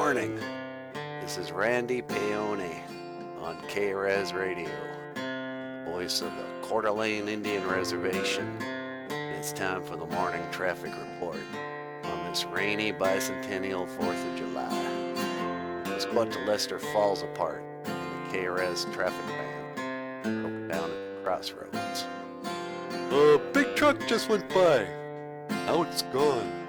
morning. This is Randy Paone on KRES Radio, voice of the Coeur d'Alene Indian Reservation. It's time for the morning traffic report on this rainy bicentennial 4th of July. Let's go out to Lester Falls apart in the KRES traffic van, broke down at the crossroads. A big truck just went by. Now it's gone.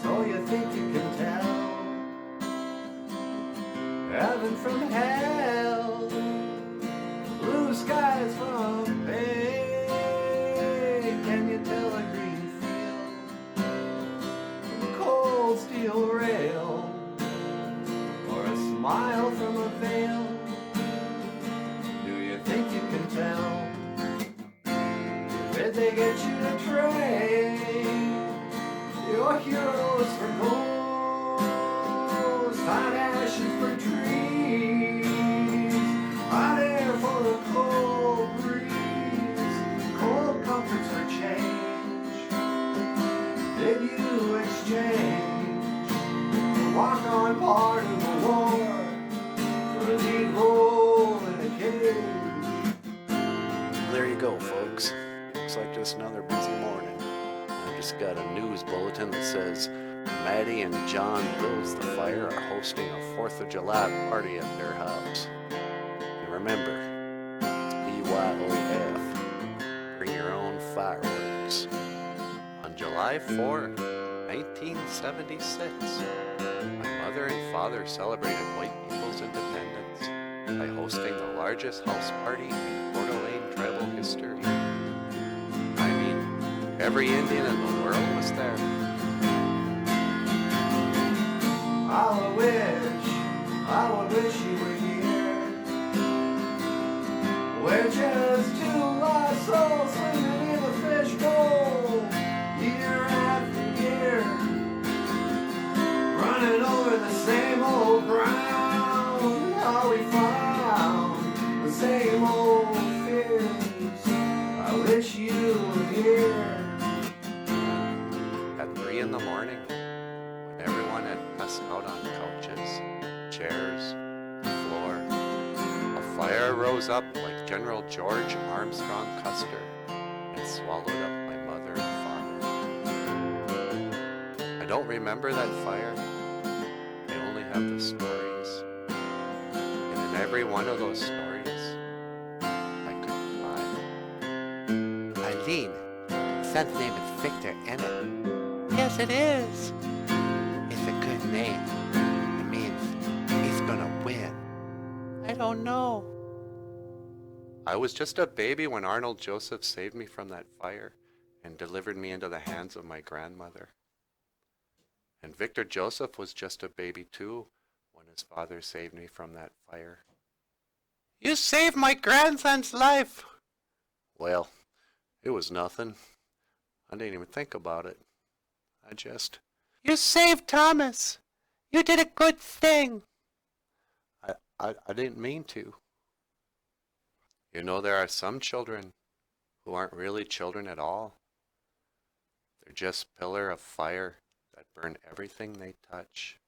So you think you can tell heaven from hell, blue skies from pain? Can you tell a green field from a cold steel rail, or a smile from a veil? Do you think you can tell? Did they get you to trade your heroes for gold, hot ashes for trees, hot air for the cold breeze, cold comforts for change? Did you exchange the walk-on part of the war for a lead role in a cage? There you go, folks. Looks like just another busy morning. I just got a news bulletin that says Maddie and John Builds the Fire are hosting a 4th of July party at their house. And remember, it's BYOF. Bring your own fireworks. On July 4, 1976, my mother and father celebrated white people's independence by hosting the largest house party in Coeur d'Alene tribal history. Every Indian in the world was there. I would wish you were here. We're just two lost souls swimming in a fishbowl, year after year, running over the same old ground. All we found, the same old fears. I wish you were here. At 3 in the morning, when everyone had passed out on couches, chairs, the floor, a fire rose up like General George Armstrong Custer and swallowed up my mother and father. I don't remember that fire. I only have the stories. And in every one of those stories, I could fly. Eileen, son's name is Victor, isn't it? Yes, it is. It's a good name. It means he's gonna win. I don't know. I was just a baby when Arnold Joseph saved me from that fire and delivered me into the hands of my grandmother. And Victor Joseph was just a baby too when his father saved me from that fire. You saved my grandson's life. Well, it was nothing. I didn't even think about it. You saved Thomas. You did a good thing. I didn't mean to. You know, there are some children who aren't really children at all. They're just pillar of fire that burn everything they touch.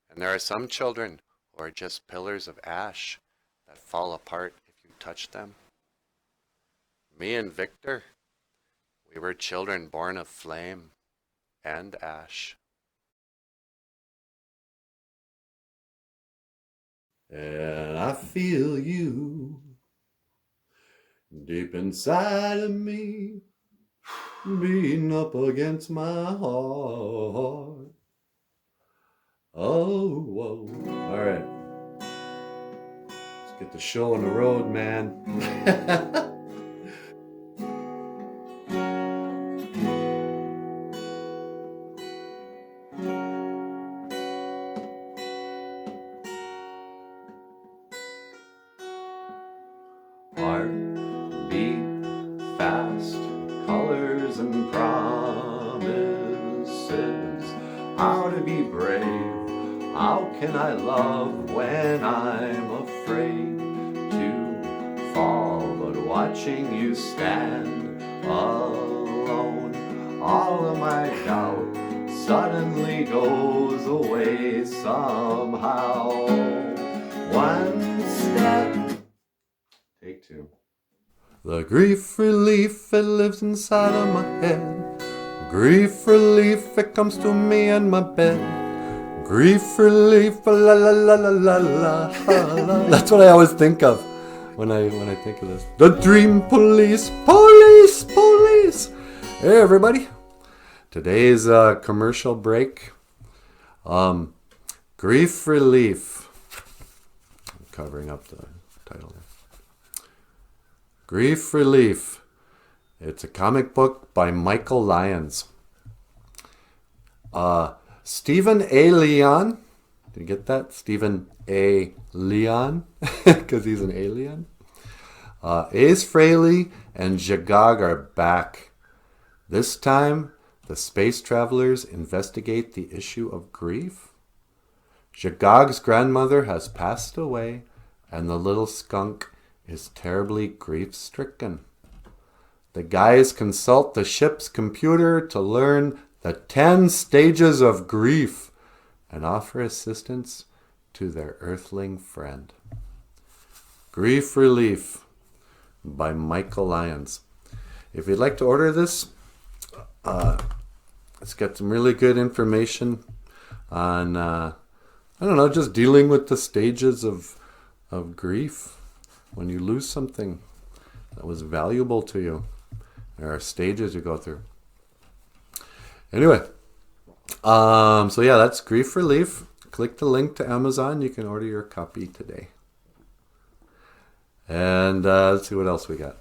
And there are some children who are just pillars of ash that fall apart if you touch them. Me and Victor, we were children born of flame and ash. And I feel you deep inside of me, beating up against my heart. Oh, whoa. All right. Let's get the show on the road, man. Heart beat fast, colors and promises, how to be brave, How can I love when I'm afraid to fall? But watching you stand alone, all of my doubt suddenly goes away somehow. One step. Take two. The grief relief, it lives inside of my head. Grief relief, it comes to me in my bed. Grief relief, la la la la la la la. That's what I always think of when I think of this. The Dream Police, police, police. Hey everybody. Today's commercial break. Grief relief. I'm covering up the title there. Grief relief. It's a comic book by Michael Lyons. Stephen A. Leon. Did you get that? Stephen A. Leon. Because he's an alien. Ace Frehley and Jagog are back. This time, the space travelers investigate the issue of grief. Jagog's grandmother has passed away, and the little skunk is terribly grief-stricken. The guys consult the ship's computer to learn the 10 stages of grief and offer assistance to their earthling friend. Grief Relief by Michael Lyons. If you'd like to order this, it's got some really good information on, just dealing with the stages of grief when you lose something that was valuable to you. There are stages you go through. Anyway, so yeah, that's Grief Relief. Click the link to Amazon. You can order your copy today. And let's see what else we got.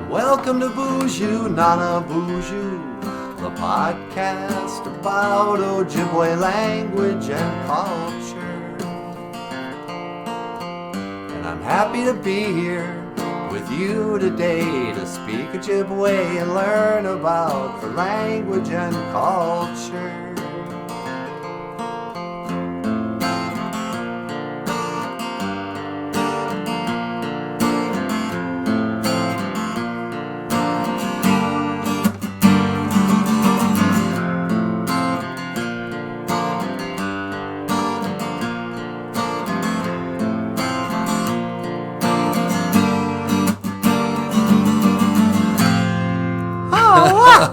Welcome to BOOZHOO, Nana BOOZHOO, the podcast about Ojibwe language and culture. And I'm happy to be here with you today to speak Ojibwe and learn about the language and culture.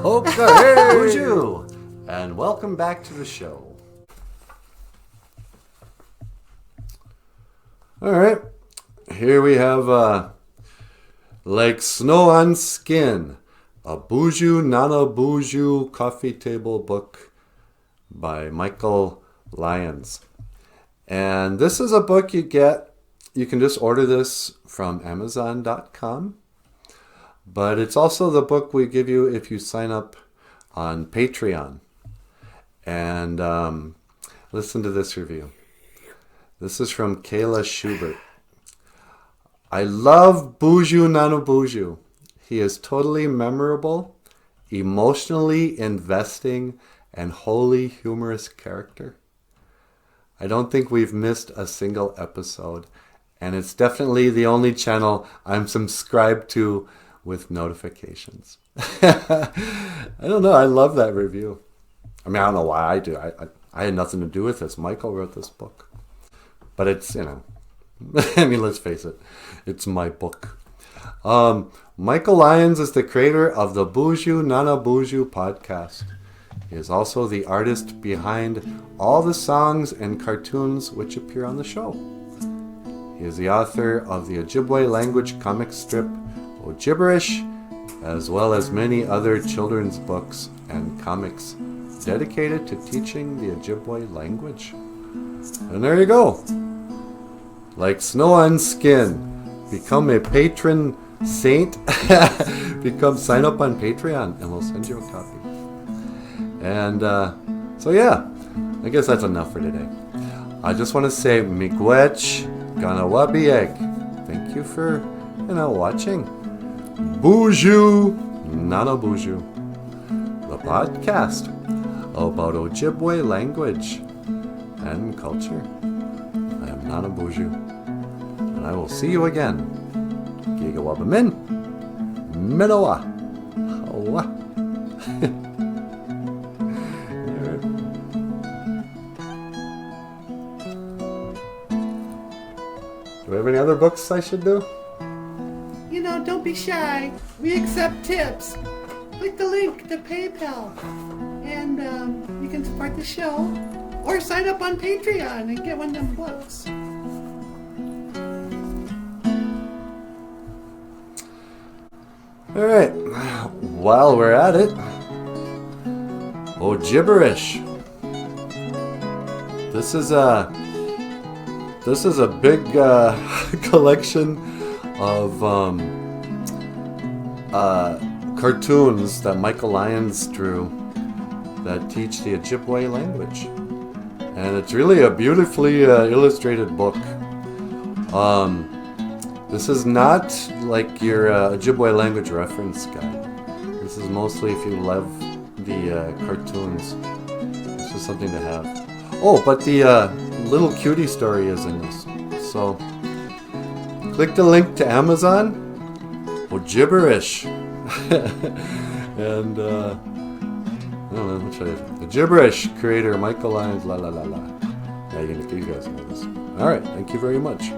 Okay, BOOZHOO, and welcome back to the show. All right, here we have Like Snow on Skin, a BOOZHOO Nana BOOZHOO coffee table book by Michael Lyons. And this is a book you can just order this from Amazon.com. But it's also the book we give you if you sign up on Patreon. And listen to this review. This is from Kayla Schubert. I love BOOZHOO Nana BOOZHOO. He is totally memorable, emotionally investing, and wholly humorous character. I don't think we've missed a single episode. And it's definitely the only channel I'm subscribed to with notifications. I don't know. I love that review. I mean, I don't know why I do. I had nothing to do with this. Michael wrote this book. But it's, I mean, let's face it. It's my book. Michael Lyons is the creator of the BOOZHOO Nana BOOZHOO podcast. He is also the artist behind all the songs and cartoons which appear on the show. He is the author of the Ojibwe language comic strip Ojiberish, as well as many other children's books and comics dedicated to teaching the Ojibwe language. And there you go. Like Snow on Skin, become a patron Saint, sign up on Patreon and we'll send you a copy. And so yeah, I guess that's enough for today. I just want to say miigwech ganawabieg. Thank you for watching. BOOZHOO, Nana BOOZHOO, the podcast about Ojibwe language and culture. I am Nana BOOZHOO, and I will see you again. Gigawabamin, Minoa, Hawa. Do we have any other books I should do? You know, don't be shy. We accept tips. Click the link to PayPal, and you can support the show, or sign up on Patreon and get one of them books. All right. While we're at it, gibberish. This is a big collection of cartoons that Michael Lyons drew that teach the Ojibwe language, and it's really a beautifully illustrated book. This is not like your Ojibwe language reference guide. This is mostly if you love the cartoons. This is something to have. Oh, but the little cutie story is in this. So click the link to Amazon. Gibberish. And I don't know, what should I do? The Gibberish creator Michael Lyons. La la la la. Yeah, you guys know this. All right, thank you very much.